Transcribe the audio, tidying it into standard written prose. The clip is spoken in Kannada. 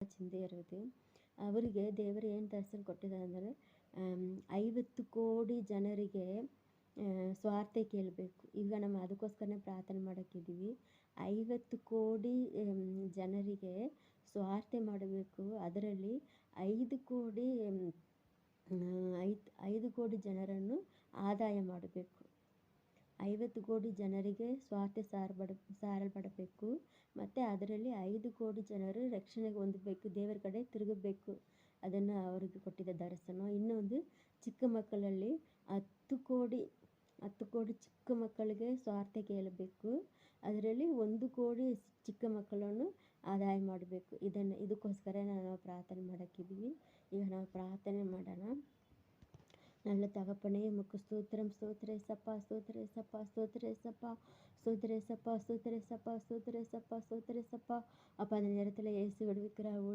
ಚಿಂತೆ ಇರೋದು. ಅವರಿಗೆ ದೇವರು ಏನು ದರ್ಶನ ಕೊಟ್ಟಿದ್ದಾರೆ ಅಂದರೆ 50 ಕೋಟಿ ಜನರಿಗೆ ಸ್ವಾರ್ಥ ಕೇಳಬೇಕು. ಈಗ ನಮ್ಮ ಅದಕ್ಕೋಸ್ಕರನೇ ಪ್ರಾರ್ಥನೆ ಮಾಡೋಕ್ಕಿದ್ದೀವಿ. 50 ಕೋಟಿ ಜನರಿಗೆ ಸ್ವಾರ್ಥ ಮಾಡಬೇಕು. ಅದರಲ್ಲಿ 5 ಕೋಟಿ 5 ಕೋಟಿ ಜನರನ್ನು ಆದಾಯ ಮಾಡಬೇಕು. 50 ಕೋಟಿ ಜನರಿಗೆ ಸ್ವಾರ್ಥ ಸಾರಲ್ಪಡಬೇಕು. ಮತ್ತು ಅದರಲ್ಲಿ 5 ಕೋಟಿ ಜನರು ರಕ್ಷಣೆಗೆ ಹೊಂದಬೇಕು, ದೇವರ ಕಡೆ ತಿರುಗಬೇಕು. ಅದನ್ನು ಅವರಿಗೆ ಕೊಟ್ಟಿದ್ದ ದರ್ಶನ. ಇನ್ನೊಂದು ಚಿಕ್ಕ ಮಕ್ಕಳಲ್ಲಿ 10 ಕೋಟಿ ಚಿಕ್ಕ ಮಕ್ಕಳಿಗೆ ಸ್ವಾರ್ಥ ಕೇಳಬೇಕು. ಅದರಲ್ಲಿ 1 ಕೋಟಿ ಚಿಕ್ಕ ಮಕ್ಕಳನ್ನು ಆದಾಯ ಮಾಡಬೇಕು. ಇದಕ್ಕೋಸ್ಕರ ನಾವು ಪ್ರಾರ್ಥನೆ ಮಾಡೋಕ್ಕಿದ್ದೀವಿ. ಈಗ ನಾವು ಪ್ರಾರ್ಥನೆ ಮಾಡೋಣ. நல்ல தகப்பனே, உமக்கு ஸ்தோத்திரம், ஸ்தோத்திரேசப்பா, ஸ்தோத்திரேசப்பா, ஸ்தோத்திரேசப்பா, ஸ்தோத்திரேசப்பா, ஸ்தோத்திரேசப்பா, ஸ்தோத்திரேசப்பா, ஸ்தோத்திரேசப்பா. அப்போ அந்த நேரத்தில் இயேசு விடுவிக்கிற